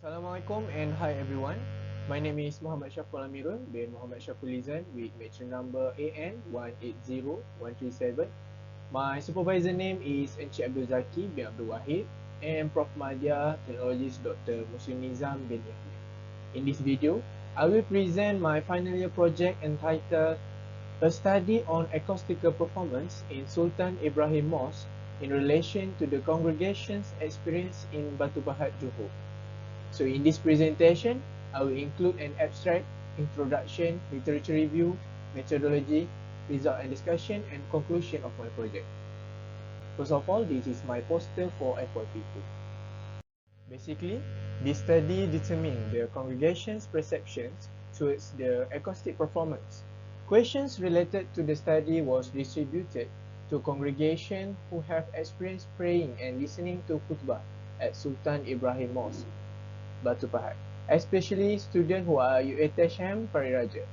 Assalamualaikum and hi everyone. My name is Mohamad Amirul bin Mohamad Syafulizan with Matric number AN180137. My supervisor name is Encik Abdul Zaki bin Abdul Wahid and Prof Madya Technologist Dr. Muslim Nizam bin Yahya. In this video, I will present my final year project entitled A Study on Acoustical Performance in Sultan Ibrahim Mosque in relation to the congregation's experience in Batu Pahat, Johor. So in this presentation, I will include an abstract, introduction, literature review, methodology, result and discussion, and conclusion of my project. First of all, this is my poster for FYP2. Basically, this study determined the congregation's perceptions towards the acoustic performance. Questions related to the study was distributed to congregation who have experienced praying and listening to khutbah at Sultan Ibrahim Mosque, Batu Pahat, especially students who are UATHM Pariraja.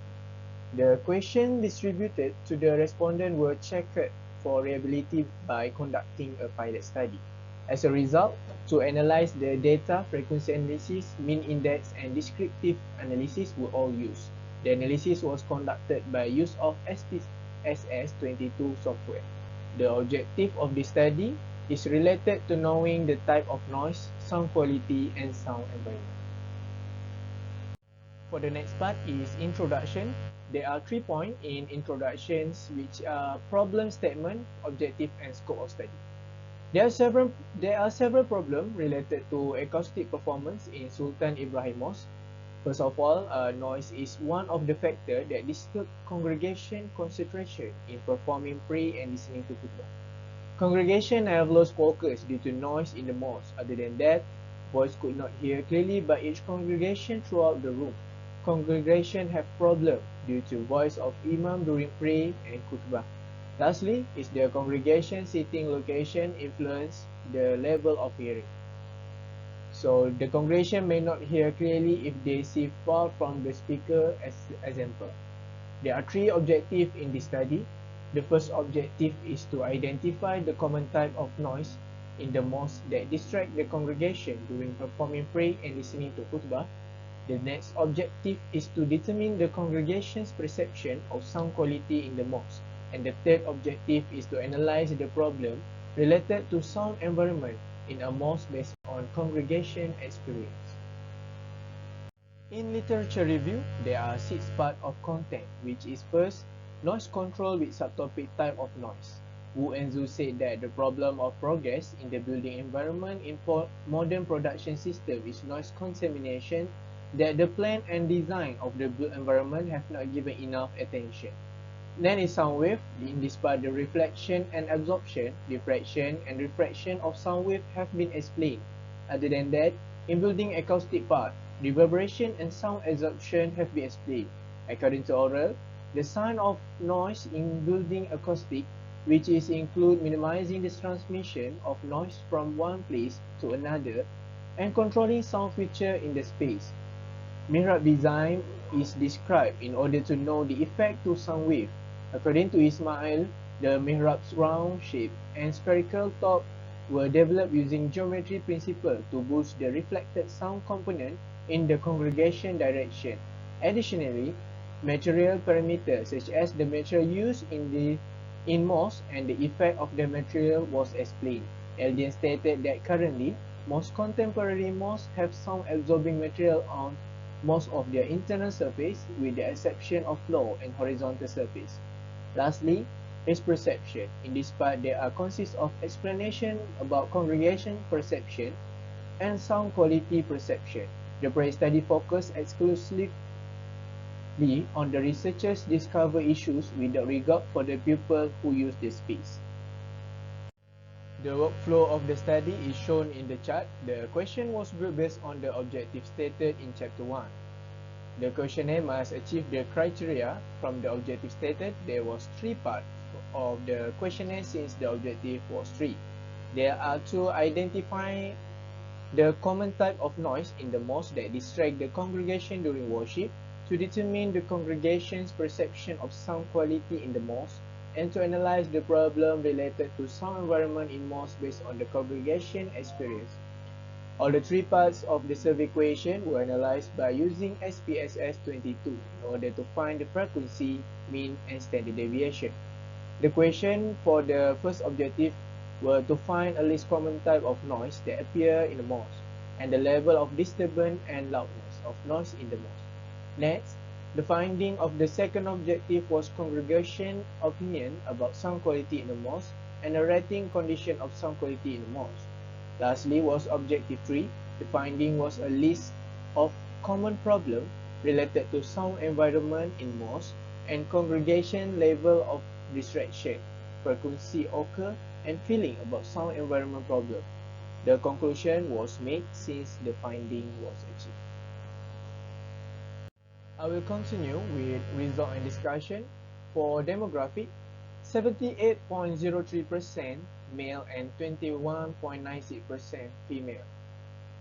The question distributed to the respondent were checked for reliability by conducting a pilot study. As a result, to analyze the data, frequency analysis, mean index, and descriptive analysis were all used. The analysis was conducted by use of SPSS22 software. The objective of this study is related to knowing the type of noise, sound quality, and sound environment. For the next part is introduction. There are 3 points in introductions, which are problem statement, objective, and scope of study. There are several problems related to acoustic performance in Sultan Ibrahim Mosque. First of all, noise is one of the factors that disturb congregation concentration in performing prayer and listening to khutbah. Congregation have lost focus due to noise in the mosque. Other than that, voice could not hear clearly by each congregation throughout the room. Congregation have problem due to voice of imam during prayer and khutbah. Lastly, is the congregation sitting location influence the level of hearing. So the congregation may not hear clearly if they sit far from the speaker, as example. There are 3 objectives in this study. The first objective is to identify the common type of noise in the mosque that distract the congregation during performing prayer and listening to khutbah. The next objective is to determine the congregation's perception of sound quality in the mosque. And the third objective is to analyze the problem related to sound environment in a mosque based on congregation experience. In literature review, there are 6 parts of content, which is first, noise control with subtopic type of noise. Wu and Zhu said that the problem of progress in the building environment in modern production system is noise contamination, that the plan and design of the built environment have not given enough attention. Then is sound wave. In this part, the reflection and absorption, diffraction and refraction of sound wave have been explained. Other than that, in building acoustic part, reverberation and sound absorption have been explained. According to oral, the sign of noise in building acoustic, which is include minimizing the transmission of noise from one place to another and controlling sound feature in the space. Mihrab design is described in order to know the effect to sound wave. According to Ismail, the mihrab's round shape and spherical top were developed using geometry principle to boost the reflected sound component in the congregation direction. Additionally, material parameters such as the material used in mosque and the effect of the material was explained. Eldian stated that currently, most contemporary mosques have sound absorbing material on most of their internal surface, with the exception of floor and horizontal surface. Lastly, is perception. In this part, there are consists of explanation about congregation perception and sound quality perception. The project study focused exclusively on the researchers discover issues without regard for the pupil who use the space. The workflow of the study is shown in the chart. The question was built based on the objective stated in chapter 1. The questionnaire must achieve the criteria from the objective stated. There was 3 parts of the questionnaire since the objective was 3. There are to identify the common type of noise in the mosque that distract the congregation during worship, to determine the congregation's perception of sound quality in the mosque, and to analyze the problem related to sound environment in mosque based on the congregation experience. All the three parts of the survey question were analyzed by using SPSS 22 in order to find the frequency, mean, and standard deviation. The question for the first objective were to find a least common type of noise that appear in the mosque and the level of disturbance and loudness of noise in the mosque. Next, the finding of the second objective was congregation opinion about sound quality in the mosque and a rating condition of sound quality in the mosque. Lastly was objective 3. The finding was a list of common problems related to sound environment in mosque and congregation level of distraction, frequency occur, and feeling about sound environment problem. The conclusion was made since the finding was achieved. I will continue with result and discussion. For demographic, 78.03% male and 21.96% female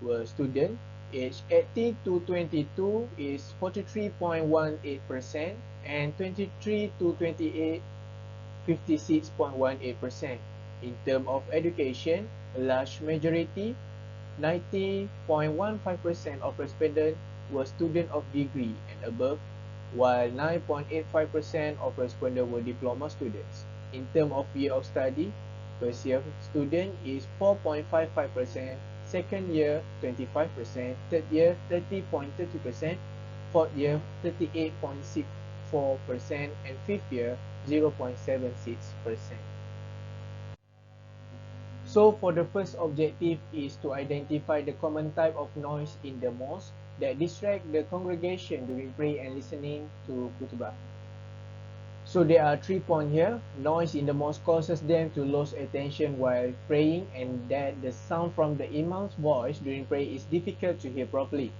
were students. Age 18 to 22 is 43.18% and 23 to 28 56.18%. In terms of education, a large majority, 90.15% of respondents were students of degree and above, while 9.85% of respondents were diploma students. In terms of year of study, first year student is 4.55%, second year 25%, third year 30.30%, fourth year 38.64%, and fifth year 0.76%. So for the first objective is to identify the common type of noise in the mosque that distract the congregation during prayer and listening to khutbah. So there are 3 points here. Noise in the mosque causes them to lose attention while praying, and that the sound from the imam's voice during prayer is difficult to hear properly.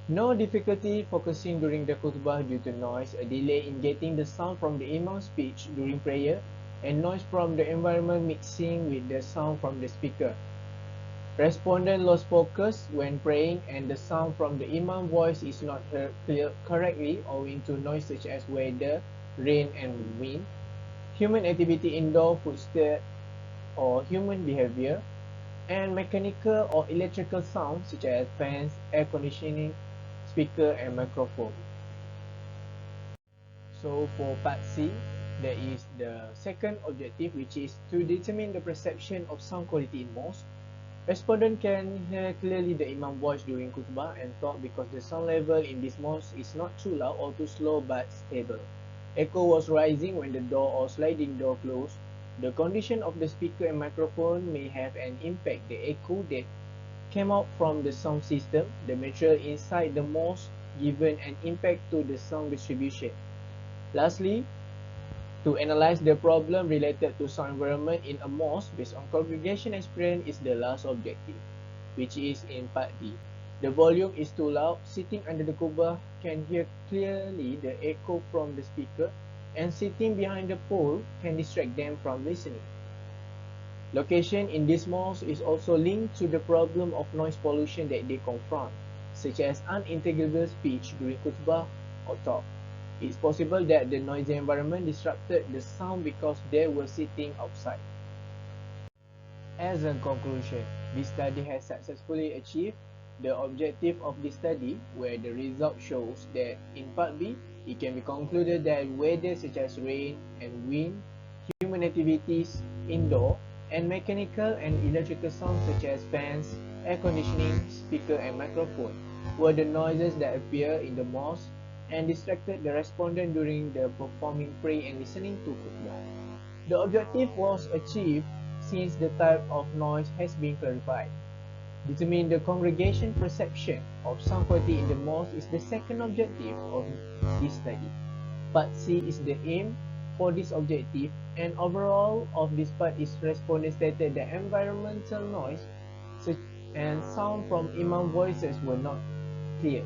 No difficulty focusing during the khutbah due to noise, a delay in getting the sound from the imam's speech during prayer, and noise from the environment mixing with the sound from the speaker. Respondent lost focus when praying, and the sound from the imam's voice is not heard correctly owing to noise such as weather, rain and wind, human activity indoor, footsteps or human behavior, and mechanical or electrical sounds such as fans, air conditioning, speaker and microphone. So for part C, there is the second objective, which is to determine the perception of sound quality in mosque. Respondent can hear clearly the imam voice during khutbah and talk because the sound level in this mosque is not too loud or too slow but stable. Echo was rising when the door or sliding door closed. The condition of the speaker and microphone may have an impact. The echo that came out from the sound system, the material inside the mosque, given an impact to the sound distribution. Lastly, to analyze the problem related to sound environment in a mosque based on congregation experience is the last objective, which is in part D. The volume is too loud. Sitting under the kubah can hear clearly the echo from the speaker, and sitting behind the pole can distract them from listening. Location in this mosque is also linked to the problem of noise pollution that they confront, such as unintelligible speech during khutbah or talk. It's possible that the noisy environment disrupted the sound because they were sitting outside. As a conclusion, this study has successfully achieved the objective of this study, where the result shows that in part B, it can be concluded that weather such as rain and wind, human activities indoor, and mechanical and electrical sounds such as fans, air conditioning, speaker and microphone were the noises that appear in the mosque and distracted the respondent during the performing prayer and listening to khutbah. The objective was achieved since the type of noise has been clarified. Determine the congregation perception of sound quality in the mosque is the second objective of this study. Part C is the aim for this objective, and overall of this part is respondents stated that environmental noise and sound from imam voices were not clear.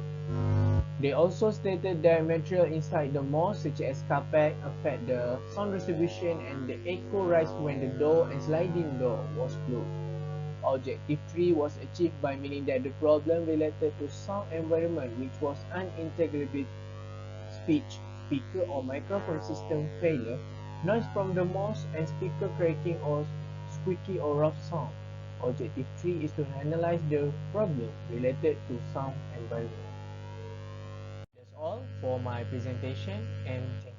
They also stated that material inside the mosque such as carpet affect the sound distribution and the echo rise when the door and sliding door was closed. Objective 3 was achieved by meaning that the problem related to sound environment, which was unintelligible speech, speaker or microphone system failure, noise from the mosque and speaker cracking or squeaky or rough sound. Objective 3 is to analyze the problem related to sound environment. That's all for my presentation, and thank you.